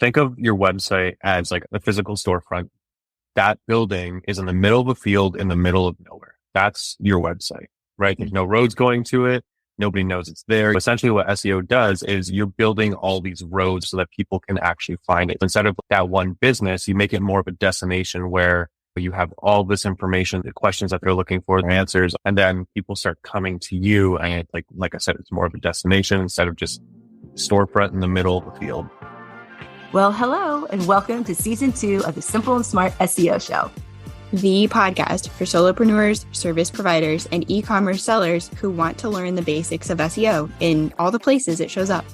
Think of your website as like a physical storefront. That building is in the middle of a field in the middle of nowhere. That's your website, right? There's no roads going to it. Nobody knows it's there. Essentially what SEO does is you're building all these roads so that people can actually find it. Instead of that one business, you make it more of a destination where you have all this information, the questions that they're looking for, the answers, and then people start coming to you. And like I said, it's more of a destination instead of just storefront in the middle of the field. Well, hello, and welcome to season 2 of the Simple and Smart SEO Show, the podcast for solopreneurs, service providers, and e-commerce sellers who want to learn the basics of SEO in all the places it shows up.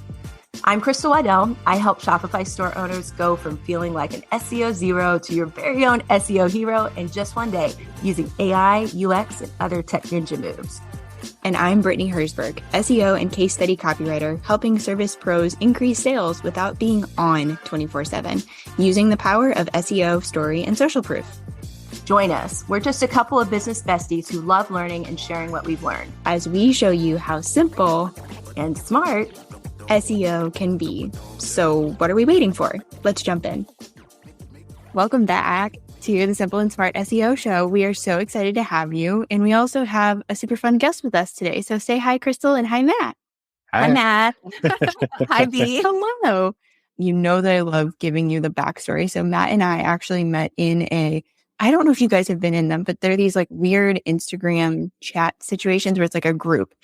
I'm Crystal Waddell. I help Shopify store owners go from feeling like an SEO zero to your very own SEO hero in just one day using AI, UX, and other tech ninja moves. And I'm Brittany Herzberg, SEO and case study copywriter, helping service pros increase sales without being on 24/7, using the power of SEO, story, and social proof. Join us. We're just a couple of business besties who love learning and sharing what we've learned, as we show you how simple and smart SEO can be. So what are we waiting for? Let's jump in. Welcome back to the Simple and Smart SEO Show. We are so excited to have you. And we also have a super fun guest with us today. So say hi, Crystal, and hi, Matt. Hi, Matt. Hi, B. Hello. You know that I love giving you the backstory. So Matt and I actually met in I don't know if you guys have been in them, but they're these like weird Instagram chat situations where it's like a group.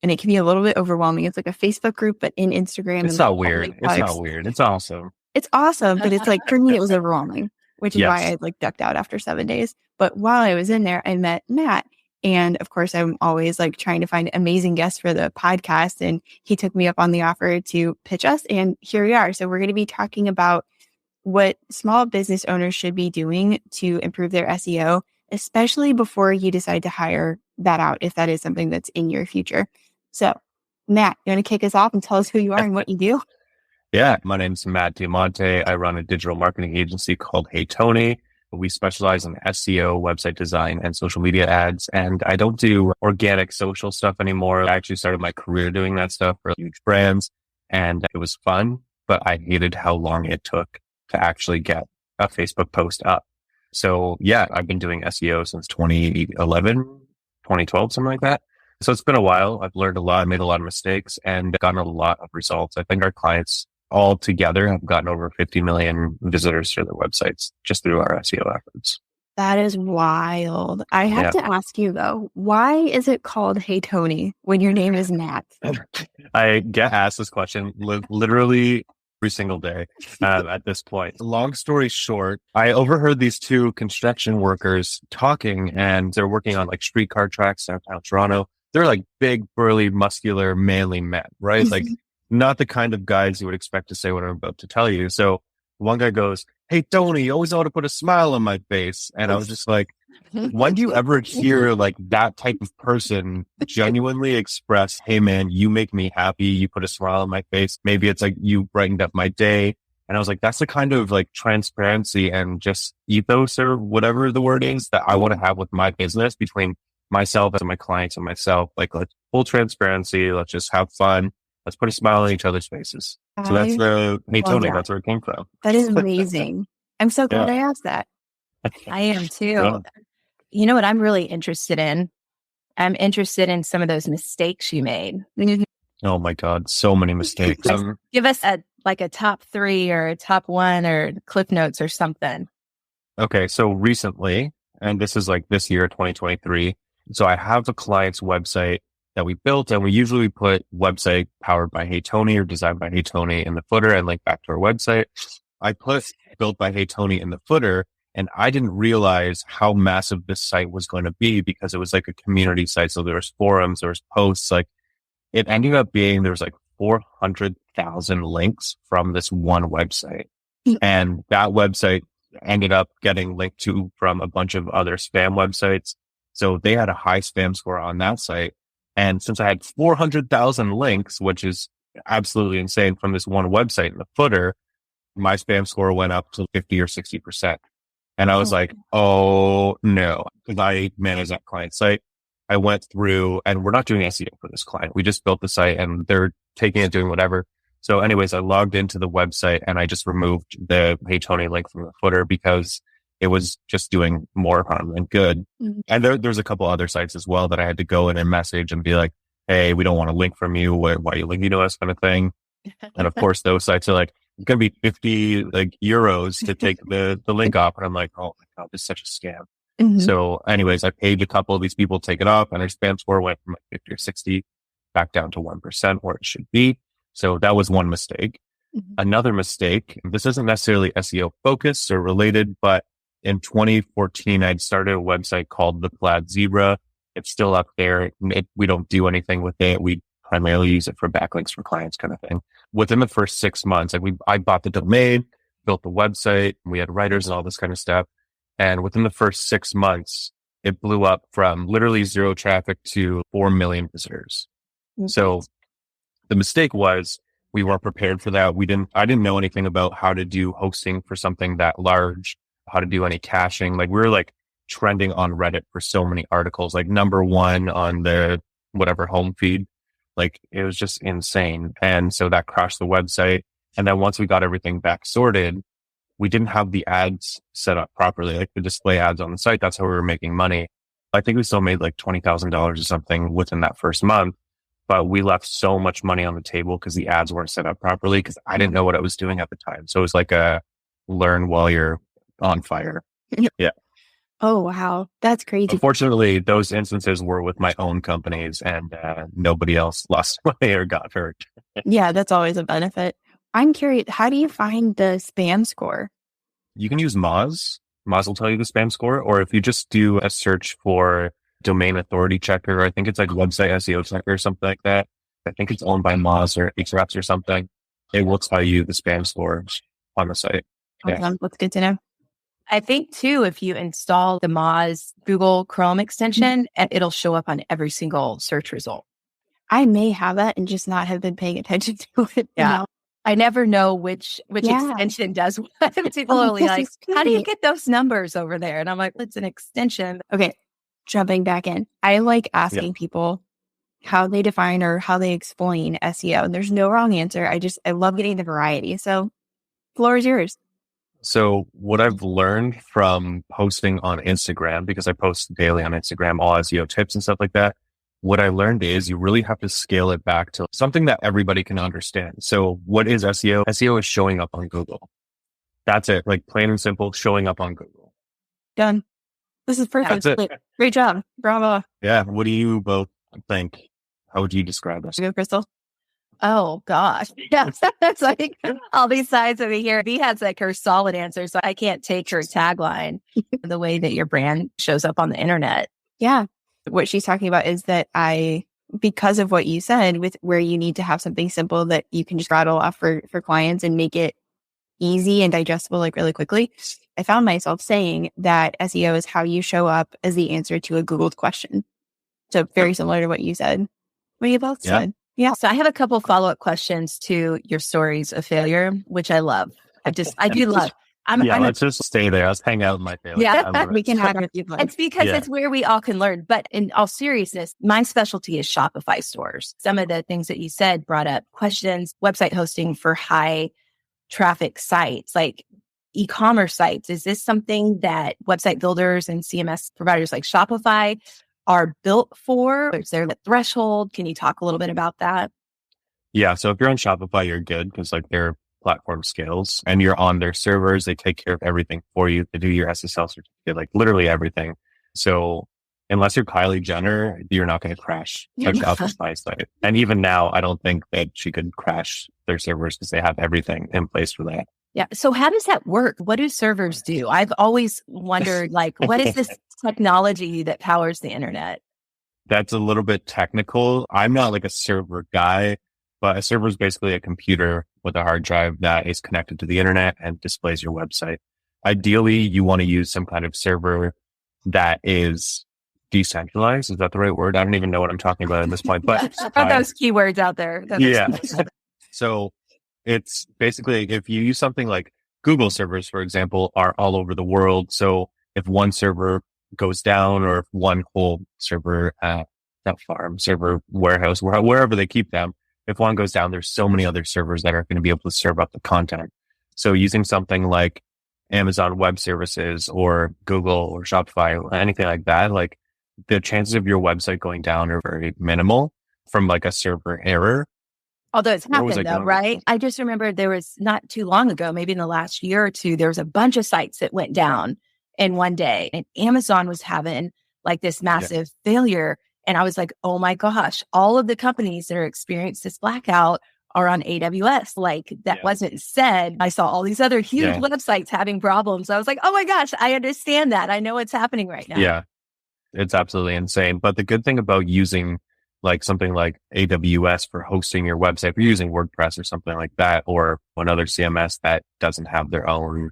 And it can be a little bit overwhelming. It's like a Facebook group, but in Instagram. It's not weird. It's not weird. It's awesome. It's awesome, but it's like, for me, it was overwhelming, which is why I like ducked out after 7 days. But while I was in there, I met Matt. And of course, I'm always like trying to find amazing guests for the podcast. And he took me up on the offer to pitch us. And here we are. So we're going to be talking about what small business owners should be doing to improve their SEO, especially before you decide to hire that out, if that is something that's in your future. So Matt, you want to kick us off and tell us who you are and what you do? Yeah, my name's Matt Diamante. I run a digital marketing agency called Hey Tony. We specialize in SEO, website design, and social media ads. And I don't do organic social stuff anymore. I actually started my career doing that stuff for huge brands, and it was fun, but I hated how long it took to actually get a Facebook post up. So yeah, I've been doing SEO since 2011, 2012, something like that. So it's been a while. I've learned a lot, made a lot of mistakes, and gotten a lot of results. I think our clients all together have gotten over 50 million visitors to their websites just through our SEO efforts. That is wild. I have to ask you though, why is it called Hey Tony when your name is Matt? I get asked this question literally every single day at this point. Long story short, I overheard these two construction workers talking, and they're working on like streetcar tracks downtown Toronto. They're like big, burly, muscular, manly men, right? Like not the kind of guys you would expect to say what I'm about to tell you. So one guy goes, "Hey, Tony, you always know how to put a smile on my face." And I was just like, when do you ever hear like that type of person genuinely express, "Hey man, you make me happy. You put a smile on my face. Maybe it's like you brightened up my day." And I was like, that's the kind of like transparency and just ethos or whatever the word is that I want to have with my business between myself and my clients and myself. Like, let's full transparency. Let's just have fun. Let's put a smile on each other's faces. So that's Hey Tony. That's where it came from. That is amazing. I'm so glad I asked that. I am too. You know what I'm really interested in? I'm interested in some of those mistakes you made. Oh my God. So many mistakes. Give us a top 3 or a top 1 or clip notes or something. Okay. So recently, and this is like this year, 2023. So I have a client's website that we built, and we usually put website powered by Hey Tony or designed by Hey Tony in the footer and link back to our website. I put built by Hey Tony in the footer, and I didn't realize how massive this site was going to be because it was like a community site. So there was forums, there was posts, like it ended up being, there was like 400,000 links from this one website. And that website ended up getting linked to from a bunch of other spam websites. So they had a high spam score on that site. And since I had 400,000 links, which is absolutely insane from this one website in the footer, my spam score went up to 50 or 60%. And I was like, oh no, because I manage that client site. I went through, and we're not doing SEO for this client. We just built the site and they're taking it, doing whatever. So anyways, I logged into the website and I just removed the Hey Tony link from the footer because it was just doing more harm than good. Mhm. And there's a couple other sites as well that I had to go in and message and be like, hey, we don't want a link from you. Why are you linking to us, kind of thing. And of course, those sites are like, it's going to be 50 like euros to take the link off. And I'm like, oh my God, this is such a scam. Mhm. So anyways, I paid a couple of these people to take it off and their spam score went from like 50 or 60 back down to 1% where it should be. So that was one mistake. Mhm. Another mistake, this isn't necessarily SEO focused or related, but in 2014, I'd started a website called The Plaid Zebra. It's still up there. We don't do anything with it. We primarily use it for backlinks for clients kind of thing. Within the first 6 months, I bought the domain, built the website, we had writers and all this kind of stuff. And within the first 6 months, it blew up from literally zero traffic to 4 million visitors. Okay. So the mistake was we weren't prepared for that. I didn't know anything about how to do hosting for something that large, how to do any caching. Like we were like trending on Reddit for so many articles, like number one on the whatever home feed. Like it was just insane. And so that crashed the website. And then once we got everything back sorted, we didn't have the ads set up properly, like the display ads on the site. That's how we were making money. I think we still made like $20,000 or something within that first month, but we left so much money on the table because the ads weren't set up properly because I didn't know what I was doing at the time. So it was like a learn while you're on fire. Yeah. Oh, wow. That's crazy. Unfortunately, those instances were with my own companies and nobody else lost money or got hurt. Yeah, that's always a benefit. I'm curious, how do you find the spam score? You can use Moz. Moz will tell you the spam score, or if you just do a search for domain authority checker, I think it's like website SEO checker or something like that. I think it's owned by Moz or Ahrefs or something. It will tell you the spam score on the site. Okay, that's good to know. I think too, if you install the Moz Google Chrome extension, it'll show up on every single search result. I may have that and just not have been paying attention to it. Yeah. You know? I never know which extension does what. People are like, how do you get those numbers over there? And I'm like, it's an extension. Okay, jumping back in. I like asking people how they define or how they explain SEO. And there's no wrong answer. I love getting the variety. So floor is yours. So what I've learned from posting on Instagram, because I post daily on Instagram, all SEO tips and stuff like that. What I learned is you really have to scale it back to something that everybody can understand. So what is SEO? SEO is showing up on Google. That's it. Like plain and simple, showing up on Google. Done. This is perfect. That's it. Great job. Bravo. Yeah. What do you both think? How would you describe this? Go, Crystal. Oh gosh. Yeah. That's like all these sides over here. V has like her solid answer. So I can't take her tagline, the way that your brand shows up on the internet. Yeah. What she's talking about is that because of what you said, with where you need to have something simple that you can just rattle off for clients and make it easy and digestible, like really quickly. I found myself saying that SEO is how you show up as the answer to a Googled question. So very similar to what you said. What you both said. Yeah. So I have a couple follow-up questions to your stories of failure, which I love. I do love. Let's just stay there. Let's hang out with my failure. Yeah, we can have it. It's because it's where we all can learn. But in all seriousness, my specialty is Shopify stores. Some of the things that you said brought up questions, website hosting for high traffic sites, like e-commerce sites. Is this something that website builders and CMS providers like Shopify are built for? Is there a threshold? Can you talk a little bit about that? Yeah. So if you're on Shopify, you're good because like their platform scales and you're on their servers. They take care of everything for you. They do your SSL certificate, like literally everything. So unless you're Kylie Jenner, you're not going to crash a Shopify site. And even now, I don't think that she could crash their servers because they have everything in place for that. Yeah. So how does that work? What do servers do? I've always wondered, like, what is this technology that powers the internet? That's a little bit technical. I'm not like a server guy, but a server is basically a computer with a hard drive that is connected to the internet and displays your website. Ideally, you want to use some kind of server that is decentralized. Is that the right word? I don't even know what I'm talking about at this point, but throw those keywords out there. So it's basically, if you use something like Google servers, for example, are all over the world. So if one server goes down or if one whole server, not farm, server warehouse, wherever they keep them, if one goes down, there's so many other servers that are going to be able to serve up the content. So using something like Amazon Web Services or Google or Shopify or anything like that, like the chances of your website going down are very minimal from like a server error. Although it's happened though, right? I just remember there was not too long ago, maybe in the last year or two, there was a bunch of sites that went down in one day, and Amazon was having like this massive failure. And I was like, oh my gosh, all of the companies that are experienced this blackout are on AWS. Like that wasn't said. I saw all these other huge websites having problems. I was like, oh my gosh, I understand that. I know what's happening right now. Yeah, it's absolutely insane. But the good thing about using like something like AWS for hosting your website, if you're using WordPress or something like that, or another CMS that doesn't have their own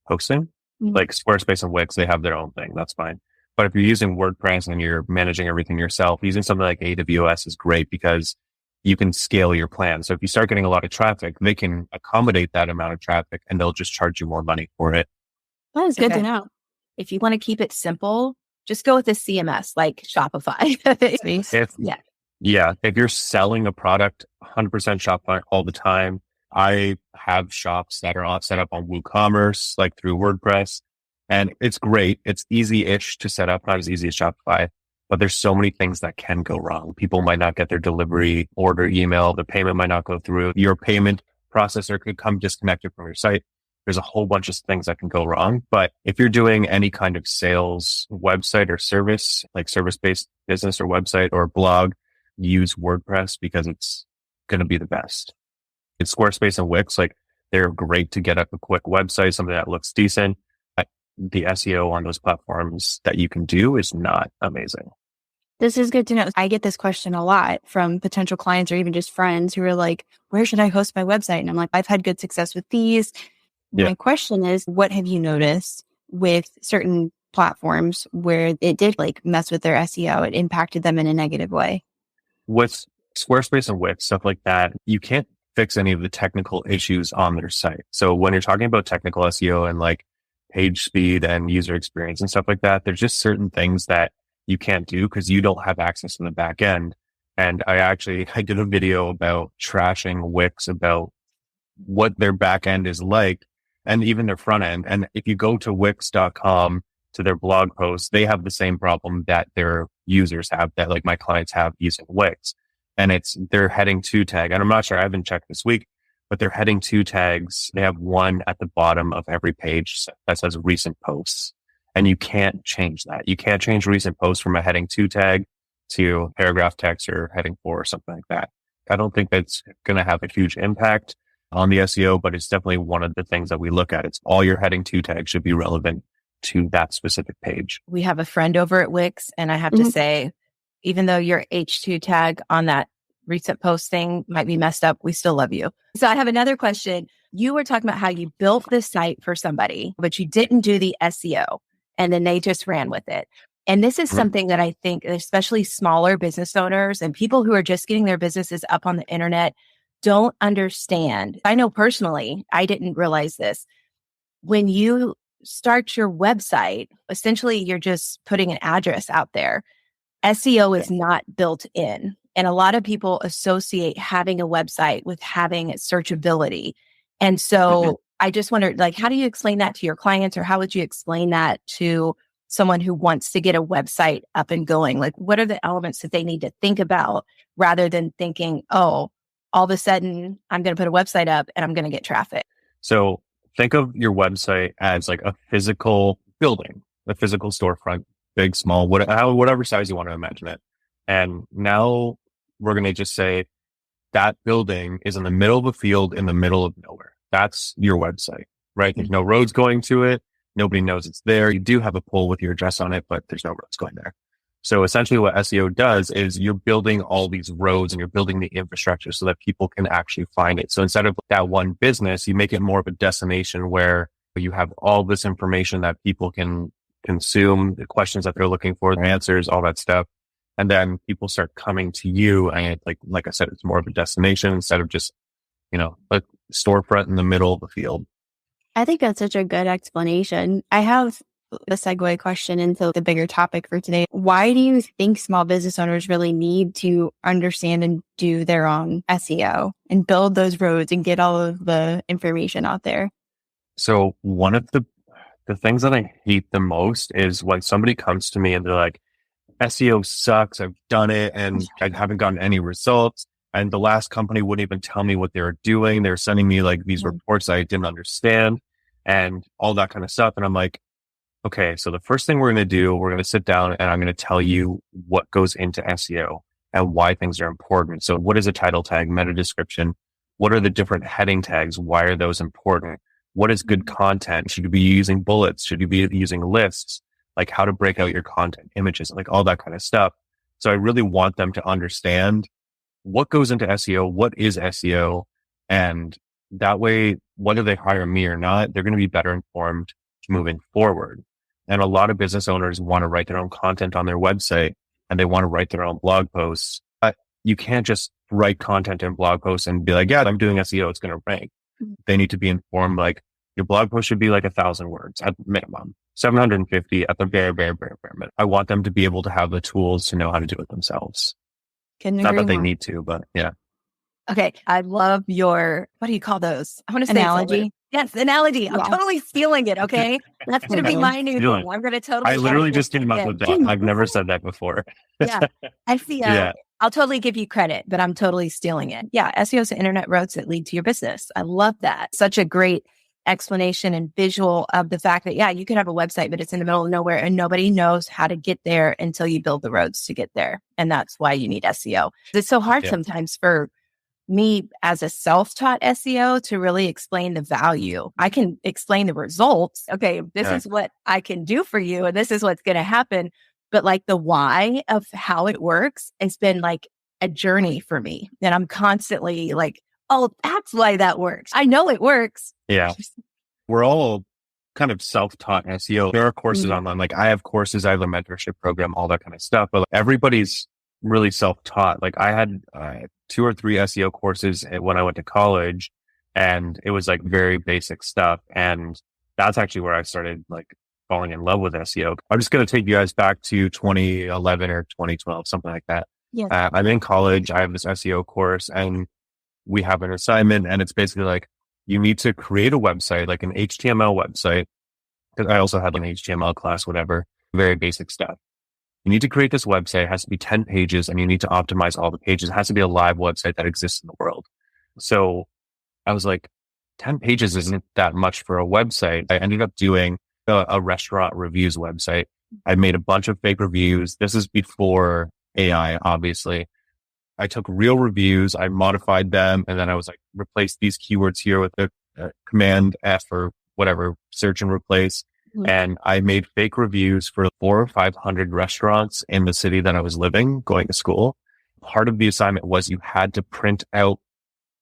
hosting, like Squarespace and Wix, they have their own thing. That's fine. But if you're using WordPress and you're managing everything yourself, using something like AWS is great because you can scale your plan. So if you start getting a lot of traffic, they can accommodate that amount of traffic and they'll just charge you more money for it. That is good to know. If you want to keep it simple, just go with a CMS like Shopify. If you're selling a product 100% Shopify all the time, I have shops that are all set up on WooCommerce, like through WordPress, and it's great. It's easy-ish to set up, not as easy as Shopify, but there's so many things that can go wrong. People might not get their delivery order email. The payment might not go through. Your payment processor could come disconnected from your site. There's a whole bunch of things that can go wrong. But if you're doing any kind of sales website or service, like service-based business or website or blog, use WordPress because it's going to be the best. It's Squarespace and Wix, like they're great to get up a quick website, something that looks decent. The SEO on those platforms that you can do is not amazing. This is good to know. I get this question a lot from potential clients or even just friends who are like, where should I host my website? And I'm like, I've had good success with these. My question is, what have you noticed with certain platforms where it did like mess with their SEO? It impacted them in a negative way? With Squarespace and Wix, stuff like that, you can't fix any of the technical issues on their site. So when you're talking about technical SEO and like page speed and user experience and stuff like that, there's just certain things that you can't do because you don't have access in the back end. And I did a video about trashing Wix, about what their back end is like and even their front end. And if you go to Wix.com to their blog posts, they have the same problem that their users have, that like my clients have using Wix. And it's their heading to tag. And I'm not sure, I haven't checked this week, but their heading to tags, they have one at the bottom of every page that says recent posts. And you can't change that. You can't change recent posts from a heading to tag to paragraph text or heading 4 or something like that. I don't think that's going to have a huge impact on the SEO, but it's definitely one of the things that we look at. It's all your heading to tags should be relevant to that specific page. We have a friend over at Wix, and I have to say, even though your H2 tag on that recent posting might be messed up, we still love you. So I have another question. You were talking about how you built this site for somebody, but you didn't do the SEO, and then they just ran with it. And this is something that I think, especially smaller business owners and people who are just getting their businesses up on the internet, don't understand. I know personally, I didn't realize this. When you start your website, essentially you're just putting an address out there. SEO is not built in. And a lot of people associate having a website with having searchability. And so I just wondered, like, how do you explain that to your clients, or how would you explain that to someone who wants to get a website up and going? Like, what are the elements that they need to think about rather than thinking, oh, all of a sudden I'm going to put a website up and I'm going to get traffic? So think of your website as like a physical building, a physical storefront, big, small, whatever size you want to imagine it. And now we're going to just say that building is in the middle of a field in the middle of nowhere. That's your website, right? There's no roads going to it. Nobody knows it's there. You do have a pole with your address on it, but there's no roads going there. So essentially what SEO does is you're building all these roads and you're building the infrastructure so that people can actually find it. So instead of that one business, you make it more of a destination where you have all this information that people can consume, the questions that they're looking for, the answers, all that stuff. And then people start coming to you. And like I said, it's more of a destination instead of just, a storefront in the middle of the field. I think that's such a good explanation. I have the segue question into the bigger topic for today. Why do you think small business owners really need to understand and do their own SEO and build those roads and get all of the information out there? So one of the things that I hate the most is when somebody comes to me and they're like, SEO sucks. I've done it and I haven't gotten any results. And the last company wouldn't even tell me what they were doing. They're sending me like these reports I didn't understand and all that kind of stuff. And I'm like, okay, so the first thing we're going to do, we're going to sit down and I'm going to tell you what goes into SEO and why things are important. So what is a title tag, meta description? What are the different heading tags? Why are those important? What is good content? Should you be using bullets? Should you be using lists? Like how to break out your content, images, like all that kind of stuff. So I really want them to understand what goes into SEO, what is SEO, and that way, whether they hire me or not, they're going to be better informed moving forward. And a lot of business owners want to write their own content on their website and they want to write their own blog posts. But you can't just write content in blog posts and be like, yeah, I'm doing SEO. It's going to rank. They need to be informed. Like your blog post should be like 1,000 words at minimum, 750 at the very, very, very, very minimum. I want them to be able to have the tools to know how to do it themselves. Not that they need to, but yeah. Okay. I love your, what do you call those? I want to say analogy. Yes, analogy. I'm totally stealing it. Okay. That's going to be my new thing. I'm going to totally. I literally just came up with that. I've never said that before. Yeah. SEO. Yeah. I'll totally give you credit, but I'm totally stealing it. Yeah. SEO is the internet roads that lead to your business. I love that. Such a great explanation and visual of the fact that, yeah, you could have a website, but it's in the middle of nowhere and nobody knows how to get there until you build the roads to get there. And that's why you need SEO. It's so hard sometimes for me as a self-taught SEO to really explain the value. I can explain the results. Okay, this is what I can do for you and this is what's going to happen. But like the why of how it works, it's been like a journey for me. And I'm constantly like, oh, that's why that works. I know it works. Yeah. We're all kind of self-taught SEO. There are courses online. Like I have courses, I have a mentorship program, all that kind of stuff. But everybody's really self-taught. Like I had 2 or 3 SEO courses when I went to college and it was like very basic stuff. And that's actually where I started like falling in love with SEO. I'm just going to take you guys back to 2011 or 2012, something like that. Yeah. I'm in college. I have this SEO course and we have an assignment and it's basically like, you need to create a website, like an HTML website. Because I also had an HTML class, whatever, very basic stuff. You need to create this website. It has to be 10 pages and you need to optimize all the pages. It has to be a live website that exists in the world. So I was like, 10 pages isn't that much for a website. I ended up doing a restaurant reviews website. I made a bunch of fake reviews. This is before AI, obviously. I took real reviews, I modified them, and then I was like, replace these keywords here with the command F or whatever, search and replace. And I made fake reviews for 400 or 500 restaurants in the city that I was living, going to school. Part of the assignment was you had to print out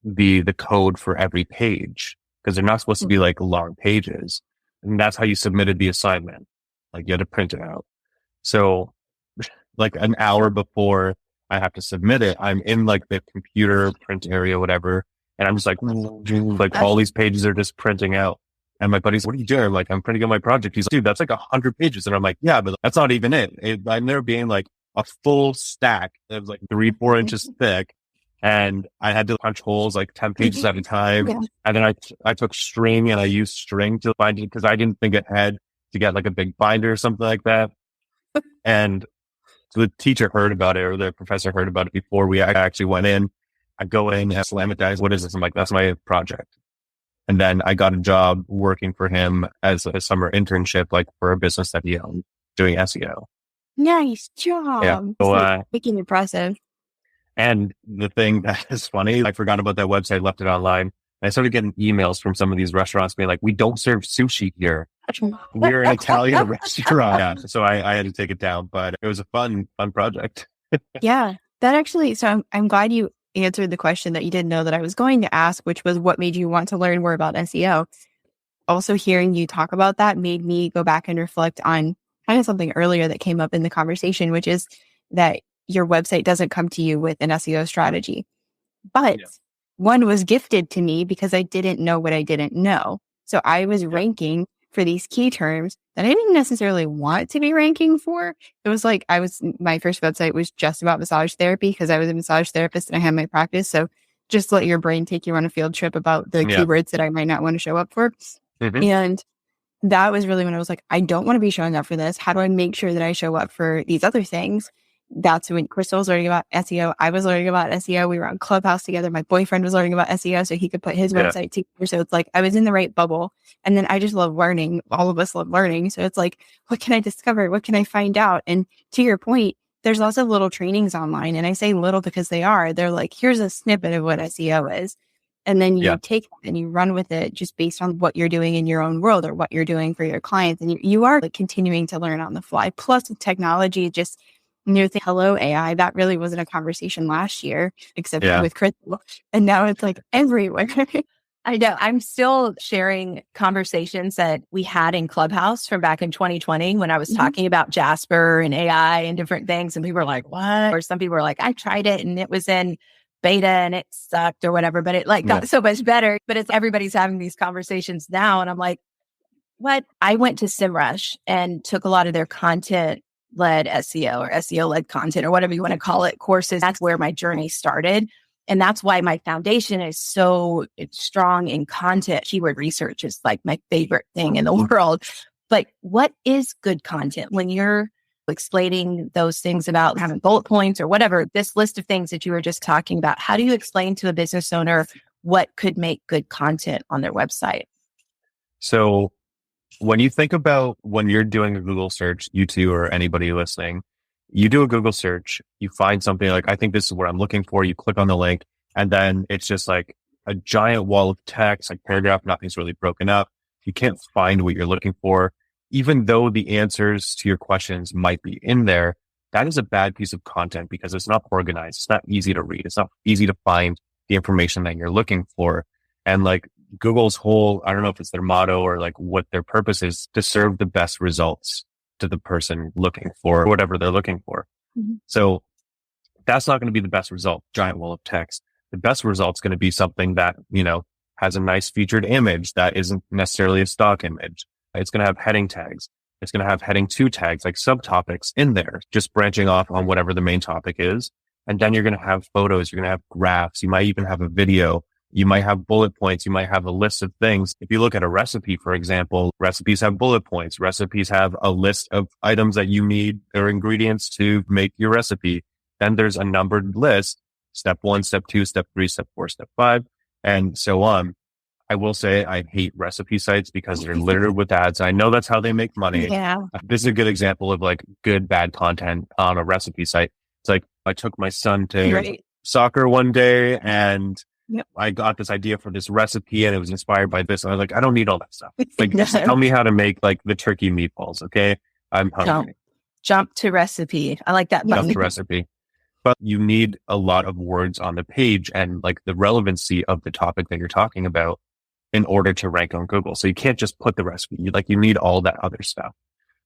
the code for every page because they're not supposed to be like long pages. And that's how you submitted the assignment. Like you had to print it out. So like an hour before I have to submit it, I'm in like the computer print area, whatever. And I'm just like all these pages are just printing out. And my buddy's, what are you doing? I'm like, I'm printing out my project. He's like, dude, that's like 100 pages. And I'm like, yeah, but that's not even it. I remember being like a full stack that was like 3-4 inches thick. And I had to punch holes like 10 pages at a time. Yeah. And then I took string and I used string to bind it because I didn't think it had to get like a big binder or something like that. And so the teacher heard about it or the professor heard about it before we actually went in. I go in and slam it down. What is this? I'm like, that's my project. And then I got a job working for him as a summer internship, like for a business that he owned doing SEO. Nice job. Yeah. So, making impressive. And the thing that is funny, I forgot about that website, left it online. And I started getting emails from some of these restaurants being like, we don't serve sushi here. We're an Italian restaurant. Yeah, so I had to take it down, but it was a fun project. Yeah, that actually, so I'm glad you answered the question that you didn't know that I was going to ask, which was what made you want to learn more about SEO. Also hearing you talk about that made me go back and reflect on kind of something earlier that came up in the conversation, which is that your website doesn't come to you with an SEO strategy. But one was gifted to me because I didn't know what I didn't know. So I was ranking for these key terms that I didn't necessarily want to be ranking for. It was like, my first website was just about massage therapy because I was a massage therapist and I had my practice. So just let your brain take you on a field trip about the keywords that I might not want to show up for. Mm-hmm. And that was really when I was like, I don't want to be showing up for this. How do I make sure that I show up for these other things? That's when Crystal was learning about SEO. I was learning about SEO. We were on Clubhouse together. My boyfriend was learning about SEO so he could put his website together. So it's like I was in the right bubble. And then I just love learning. All of us love learning. So it's like, what can I discover? What can I find out? And to your point, there's lots of little trainings online. And I say little because they're like, here's a snippet of what SEO is. And then you take it and you run with it just based on what you're doing in your own world or what you're doing for your clients. And you are like continuing to learn on the fly. Plus with technology, just new thing. Hello, AI. That really wasn't a conversation last year, except with Crystal. And now it's like everywhere. I know. I'm still sharing conversations that we had in Clubhouse from back in 2020 when I was talking about Jasper and AI and different things. And people were like, what? Or some people were like, I tried it and it was in beta and it sucked or whatever, but it got so much better. But it's everybody's having these conversations now. And I'm like, what? I went to SEMrush and took a lot of their content-led SEO or SEO-led content or whatever you want to call it, courses. That's where my journey started. And that's why my foundation is so strong in content. Keyword research is like my favorite thing in the world. But what is good content? When you're explaining those things about having bullet points or whatever, this list of things that you were just talking about, how do you explain to a business owner what could make good content on their website? So when you think about when you're doing a Google search, you two or anybody listening, you do a Google search, you find something like, I think this is what I'm looking for. You click on the link and then it's just like a giant wall of text, like paragraph, nothing's really broken up. You can't find what you're looking for. Even though the answers to your questions might be in there, that is a bad piece of content because it's not organized. It's not easy to read. It's not easy to find the information that you're looking for. And like Google's whole, I don't know if it's their motto or like what their purpose is, to serve the best results to the person looking for whatever they're looking for. Mm-hmm. So that's not going to be the best result, giant wall of text. The best result is going to be something that, has a nice featured image that isn't necessarily a stock image. It's going to have heading tags. It's going to have heading 2 tags, like subtopics in there, just branching off on whatever the main topic is. And then you're going to have photos. You're going to have graphs. You might even have a video. You might have bullet points. You might have a list of things. If you look at a recipe, for example, recipes have bullet points. Recipes have a list of items that you need or ingredients to make your recipe. Then there's a numbered list, step 1, step 2, step 3, step 4, step 5, and so on. I will say I hate recipe sites because they're littered with ads. I know that's how they make money. Yeah. This is a good example of like good, bad content on a recipe site. It's like I took my son to soccer one day and I got this idea for this recipe and it was inspired by this. And I was like, I don't need all that stuff. Like, just tell me how to make like the turkey meatballs. Okay. I'm hungry. Jump to recipe. I like that button. Jump to recipe. But you need a lot of words on the page and like the relevancy of the topic that you're talking about in order to rank on Google. So you can't just put the recipe. You need all that other stuff.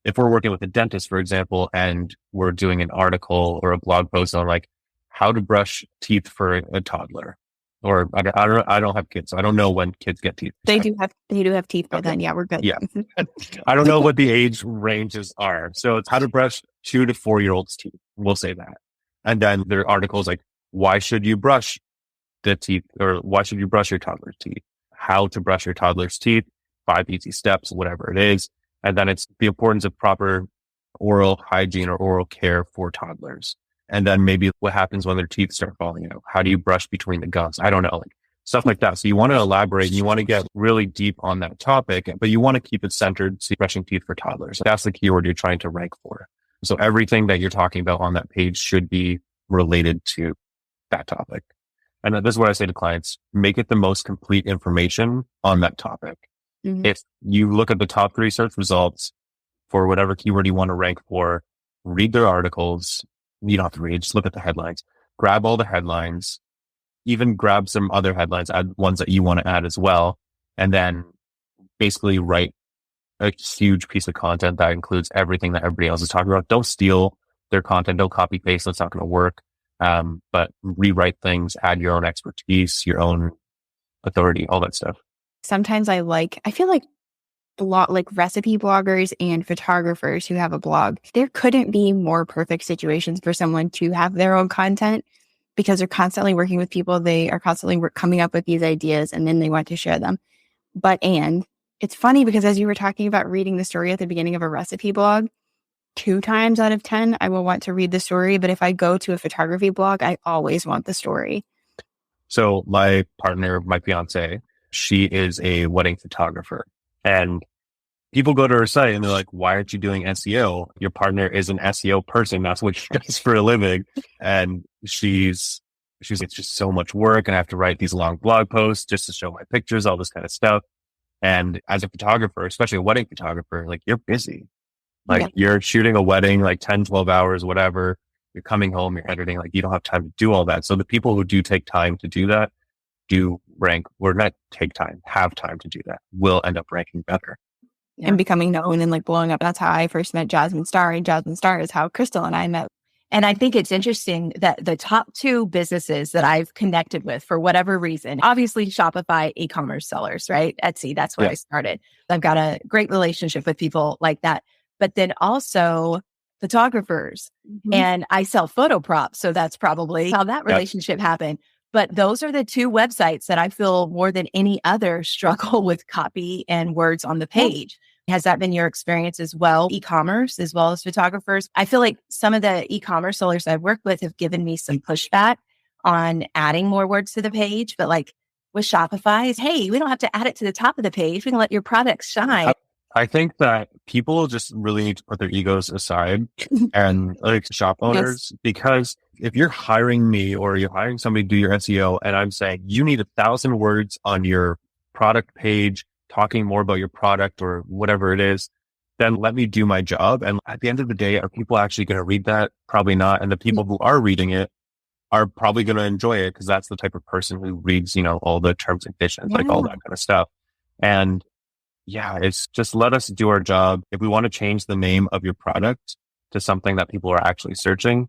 If we're working with a dentist, for example, and we're doing an article or a blog post on like how to brush teeth for a toddler, or I don't have kids, so I don't know when kids get teeth. They do have teeth by then. Yeah, we're good. Yeah. I don't know what the age ranges are. So it's how to brush 2 to 4 year olds' teeth. We'll say that. And then there are articles like, why should you brush the teeth, or why should you brush your toddler's teeth? How to brush your toddler's teeth, 5 easy steps, whatever it is. And then it's the importance of proper oral hygiene or oral care for toddlers. And then maybe what happens when their teeth start falling out. How do you brush between the gums? I don't know, like stuff like that. So you want to elaborate and you want to get really deep on that topic, but you want to keep it centered to brushing teeth for toddlers. That's the keyword you're trying to rank for. So everything that you're talking about on that page should be related to that topic. And this is what I say to clients, make it the most complete information on that topic. Mm-hmm. If you look at the top 3 search results for whatever keyword you want to rank for, read their articles. You don't have to read, just look at the headlines, grab all the headlines, even grab some other headlines, add ones that you want to add as well. And then basically write a huge piece of content that includes everything that everybody else is talking about. Don't steal their content. Don't copy paste. That's not going to work. But rewrite things, add your own expertise, your own authority, all that stuff. Sometimes I feel like like recipe bloggers and photographers who have a blog. There couldn't be more perfect situations for someone to have their own content because they're constantly working with people. They are constantly coming up with these ideas and then they want to share them. And it's funny because as you were talking about reading the story at the beginning of a recipe blog, 2 times out of 10, I will want to read the story. But if I go to a photography blog, I always want the story. So my partner, my fiance, she is a wedding photographer, and people go to her site and they're like, why aren't you doing SEO? Your partner is an SEO person. That's what she does for a living. And she's it's just so much work. And I have to write these long blog posts just to show my pictures, all this kind of stuff. And as a photographer, especially a wedding photographer, like you're busy. Like you're shooting a wedding, like 10, 12 hours, whatever. You're coming home, you're editing, like you don't have time to do all that. So the people who do take time to do that do rank, or not take time, have time to do that, will end up ranking better. And becoming known and like blowing up. That's how I first met Jasmine Star, and Jasmine Star is how Crystal and I met. And I think it's interesting that the top 2 businesses that I've connected with for whatever reason, obviously Shopify e-commerce sellers, right? Etsy, that's where I started. I've got a great relationship with people like that. But then also photographers, and I sell photo props. So that's probably how that relationship happened. But those are the 2 websites that I feel more than any other struggle with copy and words on the page. Has that been your experience as well? E-commerce as well as photographers? I feel like some of the e-commerce sellers I've worked with have given me some pushback on adding more words to the page. But like with Shopify, hey, we don't have to add it to the top of the page. We can let your products shine. I think that people just really need to put their egos aside and like shop owners, because if you're hiring me or you're hiring somebody to do your SEO and I'm saying you need 1,000 words on your product page, talking more about your product or whatever it is, then let me do my job. And at the end of the day, are people actually going to read that? Probably not. And the people who are reading it are probably going to enjoy it because that's the type of person who reads, all the terms and conditions, like all that kind of stuff. And it's just let us do our job. If we want to change the name of your product to something that people are actually searching,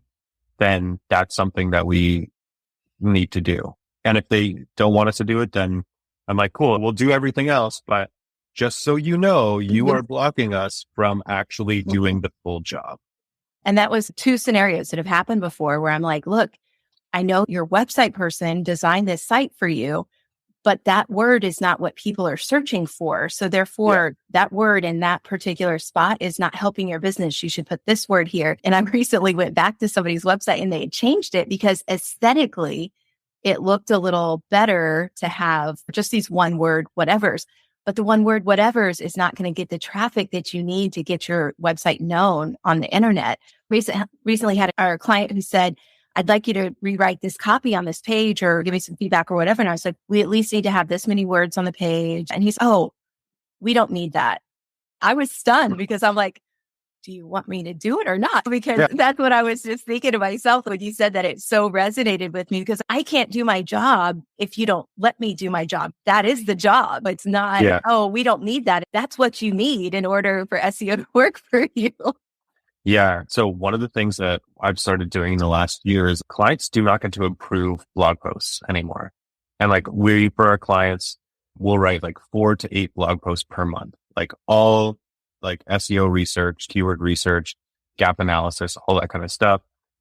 then that's something that we need to do. And if they don't want us to do it, then I'm like, cool, we'll do everything else. But just so you know, you are blocking us from actually doing the full job. And that was 2 scenarios that have happened before where I'm like, look, I know your website person designed this site for you, but that word is not what people are searching for. So therefore, that word in that particular spot is not helping your business. You should put this word here. And I recently went back to somebody's website and they had changed it because aesthetically, it looked a little better to have just these one word whatevers. But the one word whatevers is not going to get the traffic that you need to get your website known on the internet. Recently had our client who said, I'd like you to rewrite this copy on this page or give me some feedback or whatever. And I was like, we at least need to have this many words on the page. And he's, oh, we don't need that. I was stunned because I'm like, do you want me to do it or not? Because that's what I was just thinking to myself when you said that. It so resonated with me because I can't do my job if you don't let me do my job. That is the job. It's not, oh, we don't need that. That's what you need in order for SEO to work for you. Yeah. So one of the things that I've started doing in the last year is clients do not get to approve blog posts anymore. And like for our clients, we'll write like 4 to 8 blog posts per month, like all like SEO research, keyword research, gap analysis, all that kind of stuff.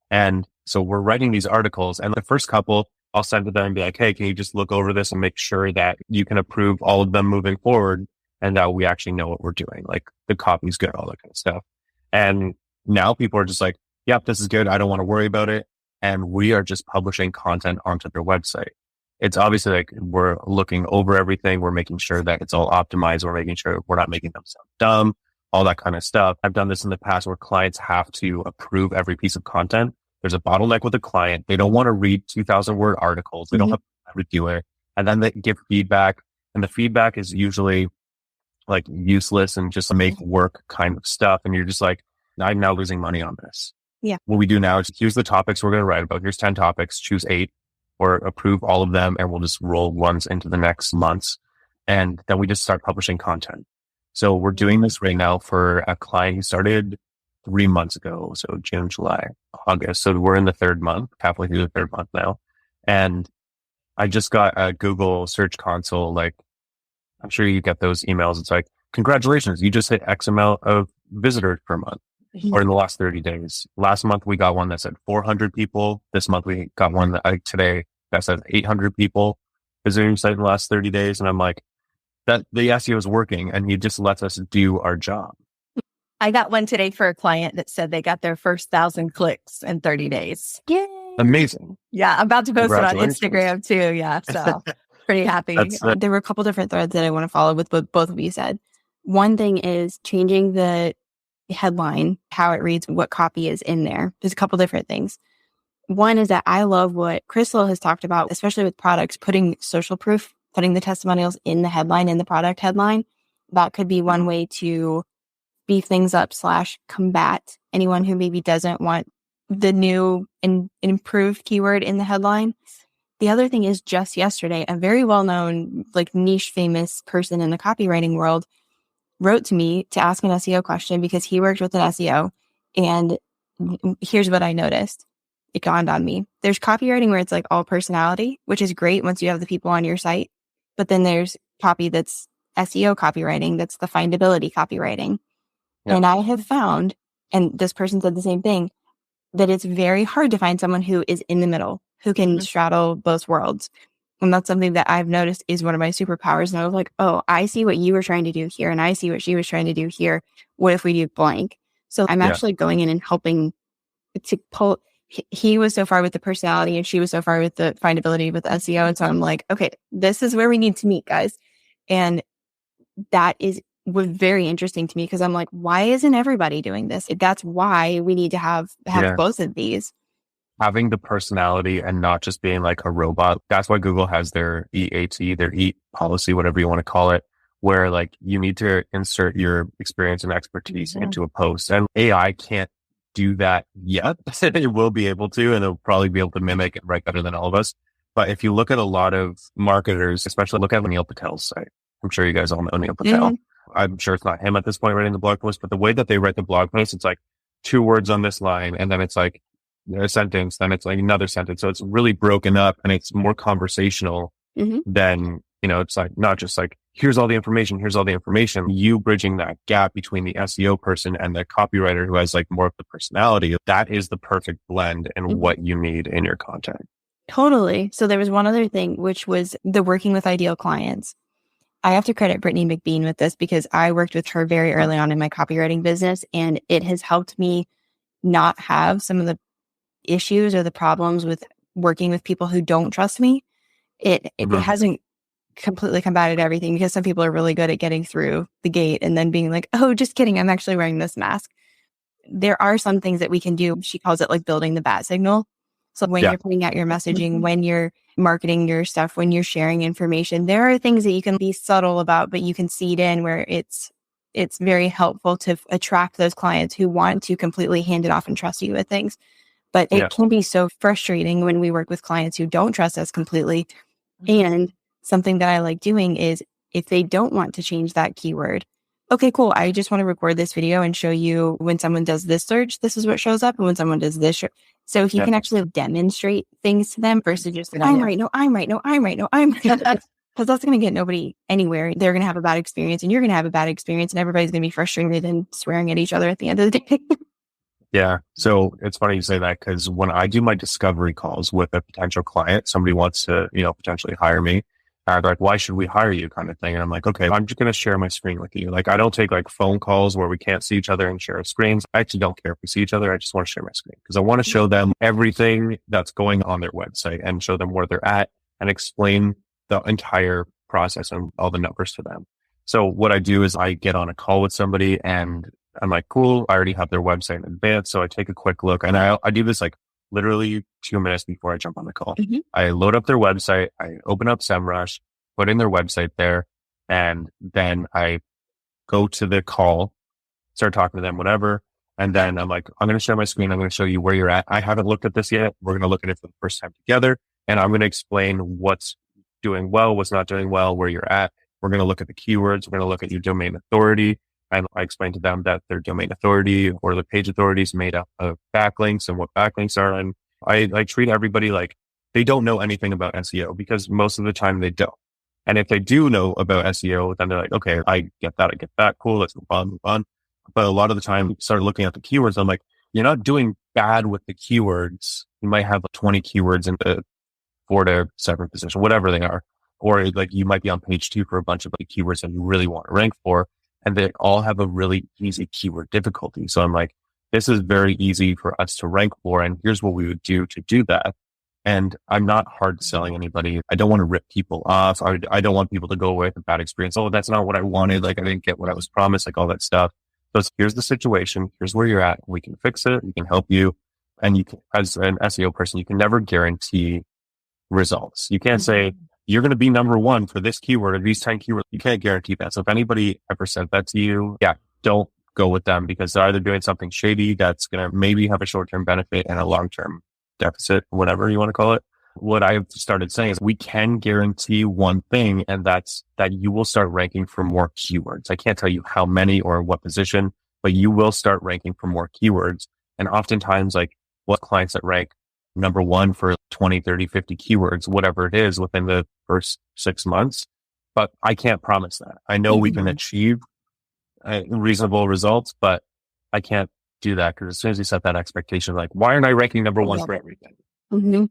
And so we're writing these articles, and the first couple I'll send to them and be like, hey, can you just look over this and make sure that you can approve all of them moving forward and that we actually know what we're doing. Like the copy's good, all that kind of stuff. And now people are just like, yep, this is good. I don't want to worry about it. And we are just publishing content onto their website. It's obviously like we're looking over everything. We're making sure that it's all optimized. We're making sure we're not making them sound dumb, all that kind of stuff. I've done this in the past where clients have to approve every piece of content. There's a bottleneck with a client. They don't want to read 2,000 word articles. They don't have time to do it. And then they give feedback, and the feedback is usually like useless and just make work kind of stuff. And you're just like, I'm now losing money on this. Yeah. What we do now is here's the topics we're going to write about. Here's 10 topics, choose 8 or approve all of them. And we'll just roll ones into the next months. And then we just start publishing content. So we're doing this right now for a client who started 3 months ago. So June, July, August. So we're in the 3rd month, halfway through the 3rd month now. And I just got a Google Search Console. Like, I'm sure you get those emails. It's like, congratulations, you just hit X amount of visitors per month or in the last 30 days. Last month, we got one that said 400 people. This month, we got one that today that says 800 people visiting your site in the last 30 days. And I'm like, that the SEO is working and he just lets us do our job. I got one today for a client that said they got their first 1,000 clicks in 30 days. Yay. Amazing. Yeah. I'm about to post it on Instagram too. Yeah. So pretty happy. There were a couple different threads that I want to follow with what both of you said. One thing is changing the headline, how it reads, what copy is in there. There's a couple different things. One is that I love what Crystal has talked about, especially with products, putting social proof, putting the testimonials in the headline, in the product headline. That could be one way to beef things up / combat anyone who maybe doesn't want the new and improved keyword in the headline. The other thing is, just yesterday, a very well-known, like niche famous person in the copywriting world wrote to me to ask an SEO question because he worked with an SEO. And here's what I noticed. It dawned on me. There's copywriting where it's like all personality, which is great once you have the people on your site. But then there's copy that's SEO copywriting, that's the findability copywriting. Yep. And I have found, and this person said the same thing, that it's very hard to find someone who is in the middle, who can straddle both worlds. And that's something that I've noticed is one of my superpowers. And I was like, oh, I see what you were trying to do here. And I see what she was trying to do here. What if we do blank? So I'm actually going in and helping to pull. He was so far with the personality and she was so far with the findability with SEO. And so I'm like, okay, this is where we need to meet, guys. And that was very interesting to me because I'm like, why isn't everybody doing this? That's why we need to have both of these. Having the personality and not just being like a robot. That's why Google has their EAT, their EAT policy, whatever you want to call it, where like you need to insert your experience and expertise into a post. And AI can't do that yet. It will be able to, and it'll probably be able to mimic and write better than all of us. But if you look at a lot of marketers, especially look at Neil Patel's site. I'm sure you guys all know Neil Patel. I'm sure it's not him at this point writing the blog post, but the way that they write the blog post, it's like 2 words on this line, and then it's like a sentence, then it's like another sentence. So it's really broken up and it's more conversational than, it's like not just like, here's all the information. You bridging that gap between the SEO person and the copywriter who has like more of the personality. That is the perfect blend in what you need in your content. Totally. So there was one other thing, which was the working with ideal clients. I have to credit Brittany McBean with this because I worked with her very early on in my copywriting business, and it has helped me not have some of the issues or the problems with working with people who don't trust me. It hasn't completely combated everything because some people are really good at getting through the gate and then being like, oh, just kidding, I'm actually wearing this mask. There are some things that we can do. She calls it like building the bat signal. So when you're putting out your messaging, when you're marketing your stuff, when you're sharing information, there are things that you can be subtle about, but you can seed in where it's very helpful to attract those clients who want to completely hand it off and trust you with things. But it can be so frustrating when we work with clients who don't trust us completely. And something that I like doing is if they don't want to change that keyword, okay, cool. I just want to record this video and show you when someone does this search, this is what shows up. And when someone does this, so he can actually demonstrate things to them versus just like, I'm right. No, I'm right. No, I'm right. No, I'm right. Because that's going to get nobody anywhere. They're going to have a bad experience and you're going to have a bad experience and everybody's going to be frustrated and swearing at each other at the end of the day. Yeah. So it's funny you say that because when I do my discovery calls with a potential client, somebody wants to, potentially hire me. They're like, why should we hire you kind of thing? And I'm like, okay, I'm just going to share my screen with you. Like, I don't take like phone calls where we can't see each other and share our screens. I actually don't care if we see each other. I just want to share my screen because I want to show them everything that's going on their website and show them where they're at and explain the entire process and all the numbers to them. So what I do is I get on a call with somebody and I'm like, cool, I already have their website in advance. So I take a quick look and I do this like literally 2 minutes before I jump on the call. I load up their website. I open up SEMrush, put in their website there. And then I go to the call, start talking to them, whatever. And then I'm like, I'm going to share my screen. I'm going to show you where you're at. I haven't looked at this yet. We're going to look at it for the first time together. And I'm going to explain what's doing well, what's not doing well, where you're at. We're going to look at the keywords. We're going to look at your domain authority. And I explain to them that their domain authority or the page authority is made up of backlinks and what backlinks are. And I treat everybody like they don't know anything about SEO because most of the time they don't. And if they do know about SEO, then they're like, okay, I get that. Cool. Let's move on. But a lot of the time, you start looking at the keywords. I'm like, you're not doing bad with the keywords. You might have 20 keywords in the 4 to 7 position, whatever they are. Or like you might be on page 2 for a bunch of keywords that you really want to rank for. And they all have a really easy keyword difficulty. So I'm like, this is very easy for us to rank for. And here's what we would do to do that. And I'm not hard selling anybody. I don't want to rip people off. I don't want people to go away with a bad experience. Oh, that's not what I wanted. Like I didn't get what I was promised, like all that stuff. So here's the situation. Here's where you're at. We can fix it. We can help you. And you can, as an SEO person, you can never guarantee results. You can't say you're going to be number 1 for this keyword or these 10 keywords. You can't guarantee that. So if anybody ever said that to you, don't go with them because they're either doing something shady that's going to maybe have a short-term benefit and a long-term deficit, whatever you want to call it. What I've started saying is we can guarantee one thing, and that's that you will start ranking for more keywords. I can't tell you how many or what position, but you will start ranking for more keywords. And oftentimes, like what clients that rank number 1 for 20, 30, 50 keywords, whatever it is within the first 6 months. But I can't promise that. I know we can achieve reasonable results, but I can't do that because as soon as you set that expectation, like, why aren't I ranking number 1 for everything? Mm-hmm.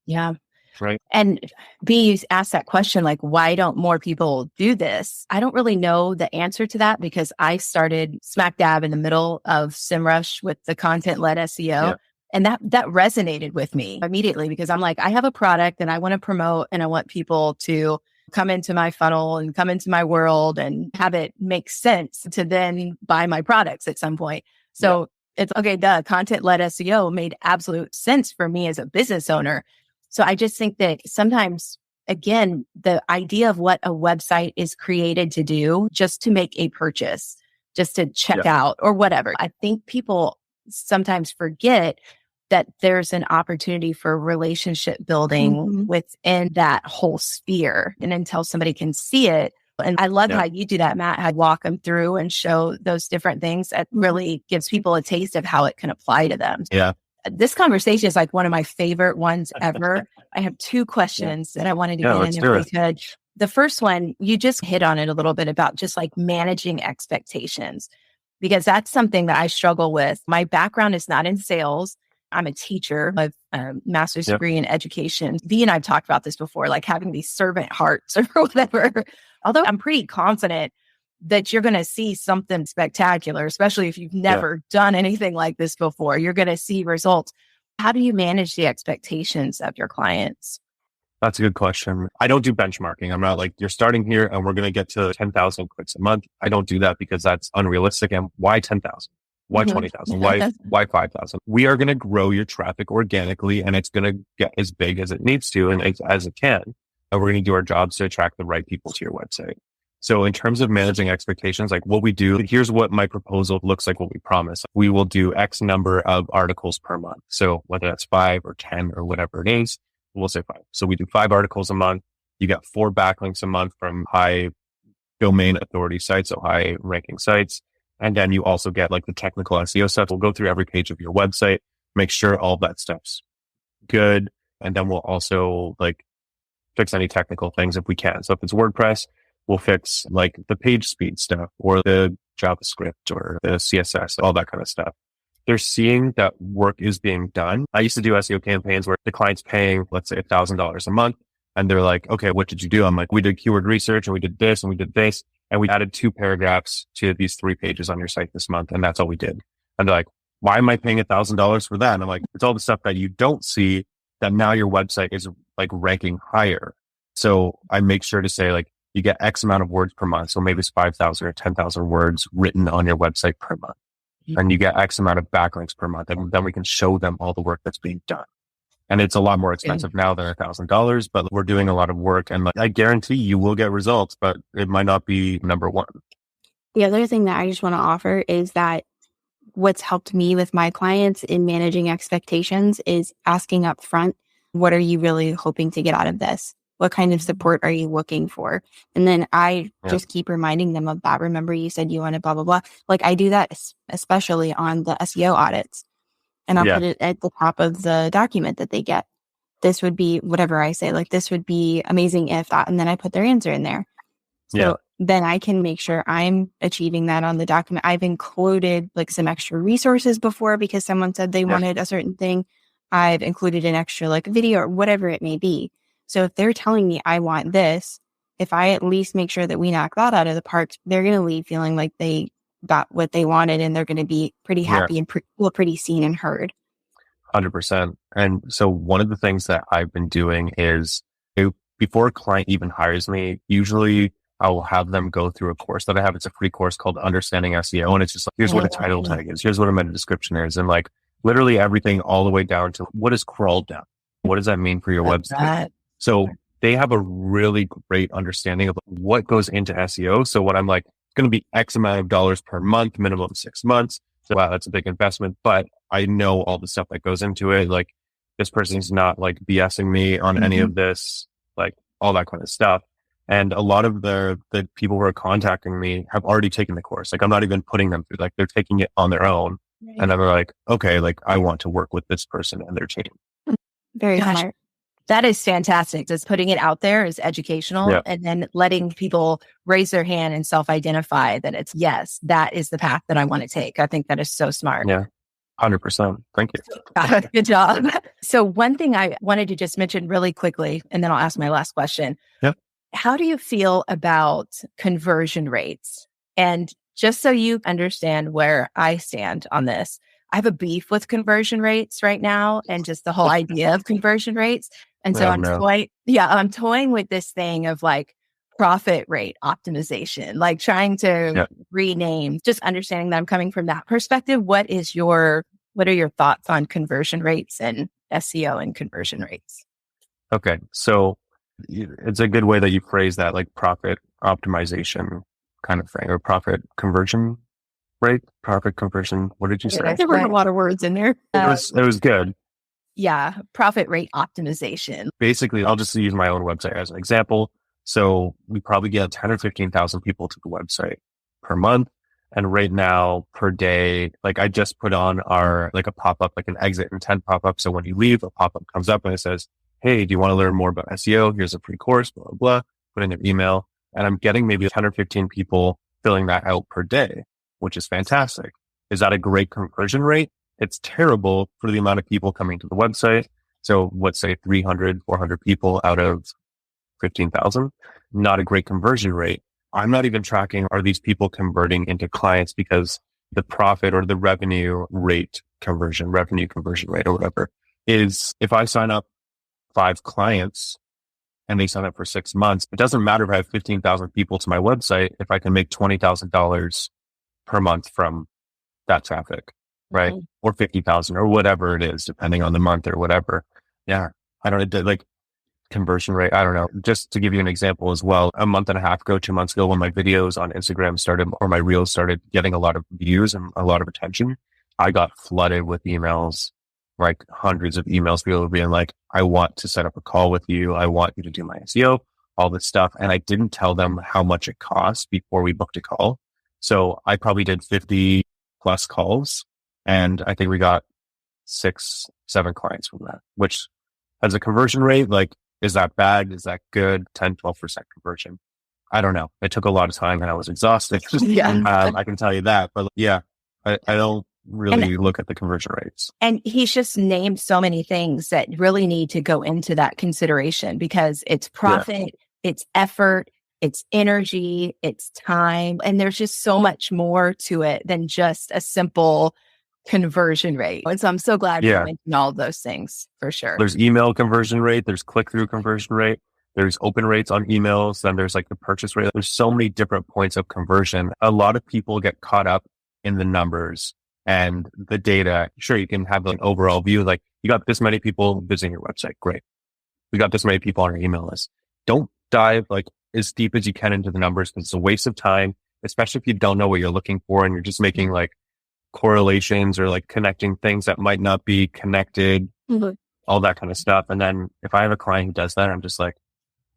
Yeah. Right. And B, you asked that question, like, why don't more people do this? I don't really know the answer to that because I started smack dab in the middle of SEMrush with the content-led SEO. Yeah. And that resonated with me immediately because I'm like, I have a product and I want to promote and I want people to come into my funnel and come into my world and have it make sense to then buy my products at some point. So it's okay, content-led SEO made absolute sense for me as a business owner. So I just think that sometimes, again, the idea of what a website is created to do, just to make a purchase, just to check out or whatever. I think people sometimes forget that there's an opportunity for relationship building within that whole sphere. And until somebody can see it, and I love how you do that, Matt, how you walk them through and show those different things. That really gives people a taste of how it can apply to them. Yeah. This conversation is like one of my favorite ones ever. I have 2 questions that I wanted to get in if we could. The first one, you just hit on it a little bit about just like managing expectations, because that's something that I struggle with. My background is not in sales. I'm a teacher. I have a master's degree in education. V and I've talked about this before, like having these servant hearts or whatever. Although I'm pretty confident that you're going to see something spectacular, especially if you've never done anything like this before. You're going to see results. How do you manage the expectations of your clients? That's a good question. I don't do benchmarking. I'm not like, you're starting here and we're going to get to 10,000 clicks a month. I don't do that because that's unrealistic. And why 10,000? Why 20,000? Why 5,000? We are going to grow your traffic organically and it's going to get as big as it needs to and as it can. And we're going to do our jobs to attract the right people to your website. So in terms of managing expectations, like what we do, here's what my proposal looks like, what we promise. We will do X number of articles per month. So whether that's 5 or 10 or whatever it is, we'll say 5. So we do 5 articles a month. You get 4 backlinks a month from high domain authority sites, so high ranking sites. And then you also get like the technical SEO stuff. We'll go through every page of your website, make sure all that stuff's good. And then we'll also like fix any technical things if we can. So if it's WordPress, we'll fix like the page speed stuff or the JavaScript or the CSS, all that kind of stuff. They're seeing that work is being done. I used to do SEO campaigns where the client's paying, let's say $1,000 a month. And they're like, okay, what did you do? I'm like, we did keyword research and we did this and we did this. And we added 2 paragraphs to these 3 pages on your site this month. And that's all we did. And they're like, why am I paying $1,000 for that? And I'm like, it's all the stuff that you don't see that now your website is like ranking higher. So I make sure to say like, you get X amount of words per month. So maybe it's 5,000 or 10,000 words written on your website per month. And you get X amount of backlinks per month. And then we can show them all the work that's being done. And it's a lot more expensive now than $1,000, but we're doing a lot of work. And like, I guarantee you will get results, but it might not be number 1. The other thing that I just want to offer is that what's helped me with my clients in managing expectations is asking up front, what are you really hoping to get out of this? What kind of support are you looking for? And then I just keep reminding them of that. Remember, you said you wanted blah, blah, blah. Like I do that, especially on the SEO audits. And I'll put it at the top of the document that they get. this would be whatever I say, like this would be amazing if that, and then I put their answer in there. So then I can make sure I'm achieving that on the document. I've included like some extra resources before because someone said they wanted a certain thing. I've included an extra like video or whatever it may be. So if they're telling me I want this, if I at least make sure that we knock that out of the park, they're going to leave feeling like they got what they wanted and they're going to be pretty happy and feel pretty seen and heard. 100%. And so one of the things that I've been doing is before a client even hires me, usually I will have them go through a course that I have. It's a free course called Understanding SEO. And it's just like, here's what a title tag is. Here's what a meta description is. And like literally everything all the way down to what is crawl down? What does that mean for your website? So they have a really great understanding of what goes into SEO. So when I'm like, it's going to be X amount of dollars per month, minimum 6 months. So wow, that's a big investment, but I know all the stuff that goes into it. Like this person's not like BSing me on any of this, like all that kind of stuff. And a lot of the people who are contacting me have already taken the course. Like I'm not even putting them through, like they're taking it on their own. Right. And I'm like, okay, like I want to work with this person and their team. Very smart. That is fantastic. Just putting it out there is educational and then letting people raise their hand and self-identify that it's, yes, that is the path that I want to take. I think that is so smart. Yeah. 100%. Thank you. Good job. So one thing I wanted to just mention really quickly, and then I'll ask my last question. Yep. How do you feel about conversion rates? And just so you understand where I stand on this, I have a beef with conversion rates right now and just the whole idea of conversion rates. And so I'm toying with this thing of like profit rate optimization, like trying to rename, just understanding that I'm coming from that perspective. What are your thoughts on conversion rates and SEO and conversion rates? Okay. So it's a good way that you phrase that, like profit optimization kind of thing, or profit conversion rate, profit conversion. What did you say? There were a lot of words in there. It was good. Yeah. Profit rate optimization. Basically, I'll just use my own website as an example. So we probably get 10 or 15,000 people to the website per month. And right now per day, like I just put on like a pop-up, like an exit intent pop-up. So when you leave, a pop-up comes up and it says, hey, do you want to learn more about SEO? Here's a free course, blah, blah, blah. Put in their email. And I'm getting maybe 10 or 15 people filling that out per day, which is fantastic. Is that a great conversion rate? It's terrible for the amount of people coming to the website. So let's say 300, 400 people out of 15,000, not a great conversion rate. I'm not even tracking, are these people converting into clients, because the profit or the revenue conversion rate or whatever is, if I sign up 5 clients and they sign up for 6 months, it doesn't matter if I have 15,000 people to my website, if I can make $20,000 per month from that traffic, right? Mm-hmm. Or 50,000 or whatever it is, depending on the month or whatever. Yeah. I don't know, like conversion rate. I don't know. Just to give you an example as well, a month and a half ago, 2 months ago, when my videos on Instagram started, or my reels started getting a lot of views and a lot of attention, I got flooded with emails, like hundreds of emails, people being like, I want to set up a call with you. I want you to do my SEO, all this stuff. And I didn't tell them how much it costs before we booked a call. So I probably did 50 plus calls, and I think we got 6, 7 clients from that, which as a conversion rate, like, is that bad? Is that good? 10, 12% conversion. I don't know. It took a lot of time and I was exhausted. I can tell you that, but yeah, I don't really look at the conversion rates. And he's just named so many things that really need to go into that consideration, because it's profit, it's effort, it's energy, it's time. And there's just so much more to it than just a simple conversion rate. And so I'm so glad you mentioned all of those things, for sure. There's email conversion rate, there's click-through conversion rate, there's open rates on emails, then there's like the purchase rate. There's so many different points of conversion. A lot of people get caught up in the numbers and the data. Sure, you can have an overall view, like you got this many people visiting your website. Great. We got this many people on our email list. Don't dive like as deep as you can into the numbers, because it's a waste of time, especially if you don't know what you're looking for and you're just making like correlations or like connecting things that might not be connected, all that kind of stuff. And then if I have a client who does that, I'm just like,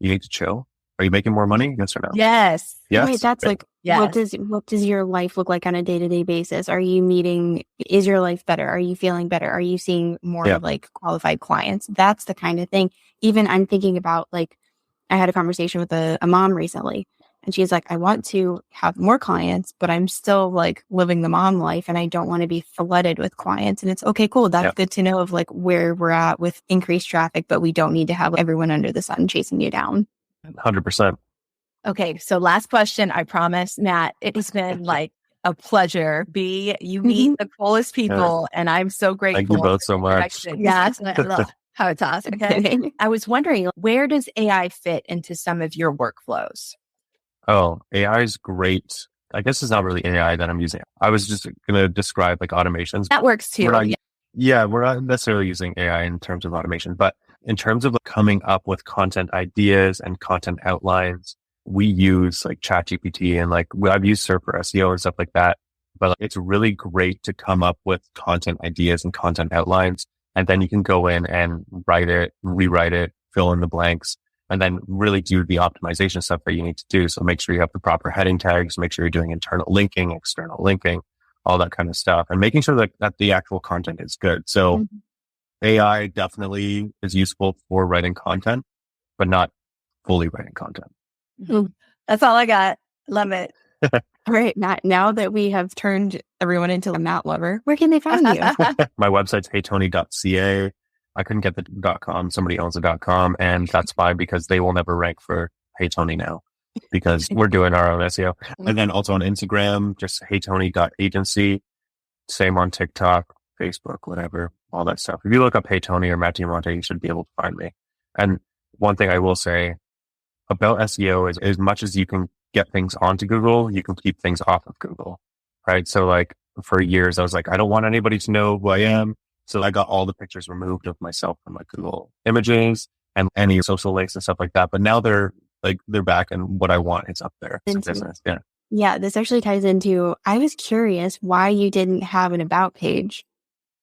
you need to chill. Are you making more money? Yes or no? Yes. Yes. Wait, that's Great. like, what does your life look like on a day-to-day basis? Is your life better? Are you feeling better? Are you seeing more like qualified clients? That's the kind of thing. Even I'm thinking about, like, I had a conversation with a mom recently, and she's like, I want to have more clients, but I'm still like living the mom life and I don't want to be flooded with clients. And it's okay, cool. That's good to know of like where we're at with increased traffic, but we don't need to have everyone under the sun chasing you down. 100%. Okay. So last question, I promise, Matt, it has been like a pleasure. You meet the coolest people and I'm so grateful. Thank you both so much. Yes. I love how it's awesome. Okay. I was wondering, where does AI fit into some of your workflows? Oh, AI is great. I guess it's not really AI that I'm using. I was just going to describe like automations. That works too. We're not necessarily using AI in terms of automation, but in terms of coming up with content ideas and content outlines, we use like ChatGPT and like I've used Surf for SEO and stuff like that. But it's really great to come up with content ideas and content outlines. And then you can go in and write it, rewrite it, fill in the blanks, and then really do the optimization stuff that you need to do. So make sure you have the proper heading tags, make sure you're doing internal linking, external linking, all that kind of stuff, and making sure that the actual content is good. So AI definitely is useful for writing content, but not fully writing content. That's all I got. Love it. All right, Matt, now that we have turned everyone into a Matt lover, where can they find you? My website's heytony.ca. I couldn't get the .com. Somebody owns the .com, and that's fine because they will never rank for Hey Tony now because we're doing our own SEO. And then also on Instagram, just heytony.agency. Same on TikTok, Facebook, whatever, all that stuff. If you look up Hey Tony or Matt Diamante, you should be able to find me. And one thing I will say about SEO is as much as you can get things onto Google, you can keep things off of Google, right? So like for years, I was like, I don't want anybody to know who I am. So I got all the pictures removed of myself from my Google images and any social links and stuff like that. But now they're back and what I want is up there. It's a business. Yeah. Yeah. This actually ties into, I was curious why you didn't have an about page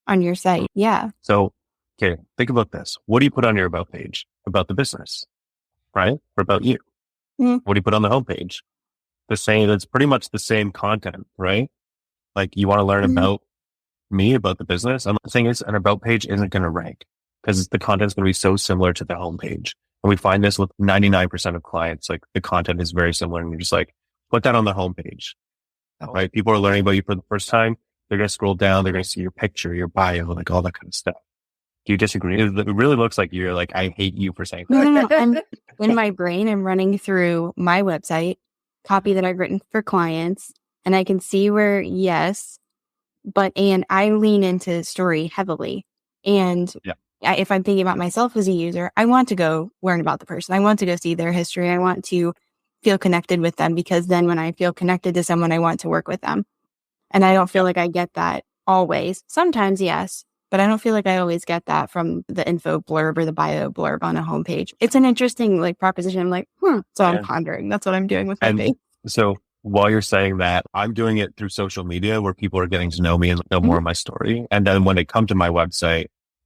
on your site. Yeah. So, okay, think about this. What do you put on your about page? About the business, right? Or about you? What do you put on the homepage? It's pretty much the same content, right? Like you want to learn about me, about the business. And the thing is, an about page isn't going to rank because the content's going to be so similar to the homepage. And we find this with 99% of clients, like the content is very similar and you're just like, put that on the homepage, right? People are learning about you for the first time. They're going to scroll down. They're going to see your picture, your bio, like all that kind of stuff. Do you disagree? It really looks like you're like, I hate you for saying that. No. I'm in my brain. I'm running through my website, copy that I've written for clients, and I can see where, yes, and I lean into story heavily. And if I'm thinking about myself as a user, I want to go learn about the person. I want to go see their history. I want to feel connected with them because then when I feel connected to someone, I want to work with them. And I don't feel like I get that always. Sometimes, yes. But I don't feel like I always get that from the info blurb or the bio blurb on a homepage. It's an interesting like proposition. I'm like, So I'm pondering. That's what I'm doing with my page. So while you're saying that, I'm doing it through social media where people are getting to know me and know more of my story. And then when they come to my website,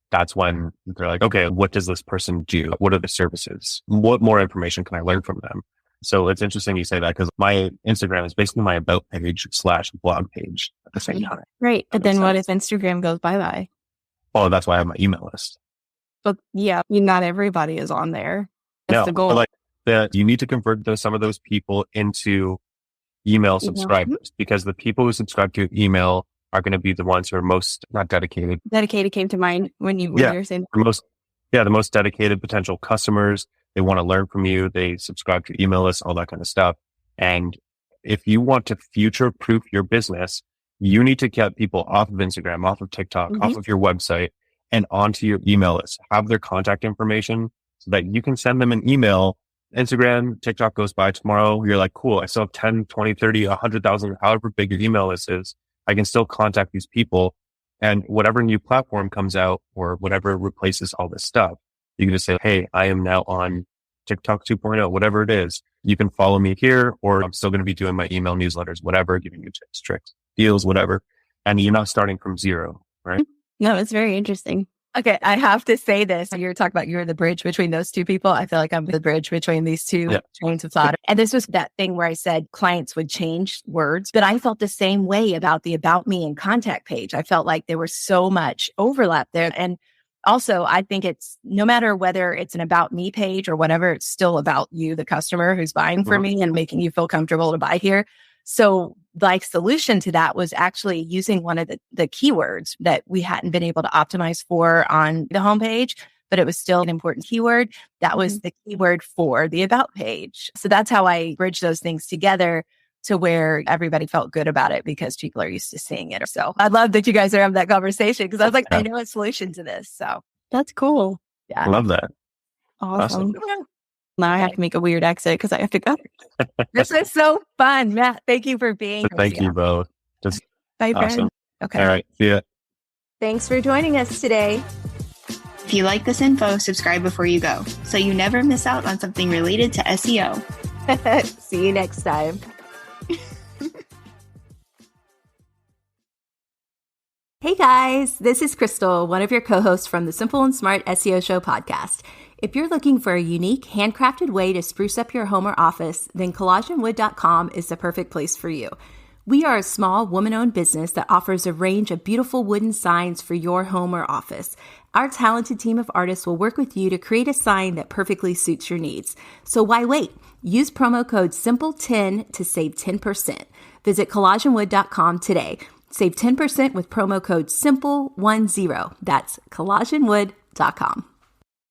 that's when they're like, okay, what does this person do? What are the services? What more information can I learn from them? So it's interesting you say that because my Instagram is basically my about page / blog page at the same time. Right. But then what if Instagram goes bye-bye? Oh, that's why I have my email list. But yeah, not everybody is on there. That's the goal. But you need to convert some of those people into email subscribers because the people who subscribe to your email are going to be the ones who are most not dedicated. Dedicated came to mind when you were saying the most dedicated potential customers. They want to learn from you. They subscribe to your email list, all that kind of stuff. And if you want to future-proof your business, you need to get people off of Instagram, off of TikTok, off of your website and onto your email list. Have their contact information so that you can send them an email. Instagram, TikTok goes by tomorrow. You're like, cool. I still have 10, 20, 30, 100,000, however big your email list is. I can still contact these people. And whatever new platform comes out or whatever replaces all this stuff, you can just say, hey, I am now on TikTok 2.0, whatever it is. You can follow me here, or I'm still going to be doing my email newsletters, whatever, giving you tips, tricks, deals, whatever. And you're not starting from zero, right? No, it's very interesting. Okay, I have to say this. You're talking about you're the bridge between those two people. I feel like I'm the bridge between these two trains of thought. And this was that thing where I said clients would change words, but I felt the same way about the About Me and contact page. I felt like there was so much overlap there. And also, I think it's no matter whether it's an About Me page or whatever, it's still about you, the customer who's buying for me and making you feel comfortable to buy here. So like solution to that was actually using one of the keywords that we hadn't been able to optimize for on the homepage, but it was still an important keyword. That was the keyword for the About page. So that's how I bridged those things together to where everybody felt good about it because people are used to seeing it. So I love that you guys are having that conversation because I was like, I know a solution to this. So that's cool. Yeah. I love that. Awesome. Now I have to make a weird exit because I have to go. This is so fun, Matt. Thank you for being here. Thank you both. Just bye, awesome. friend. Okay. All right. See ya. Thanks for joining us today. If you like this info, subscribe before you go so you never miss out on something related to SEO. See you next time. Hey guys, this is Crystal, one of your co-hosts from the Simple and Smart SEO Show podcast. If you're looking for a unique, handcrafted way to spruce up your home or office, then collagenwood.com is the perfect place for you. We are a small, woman-owned business that offers a range of beautiful wooden signs for your home or office. Our talented team of artists will work with you to create a sign that perfectly suits your needs. So why wait? Use promo code SIMPLE10 to save 10%. Visit collagenwood.com today. Save 10% with promo code SIMPLE10. That's collagenwood.com.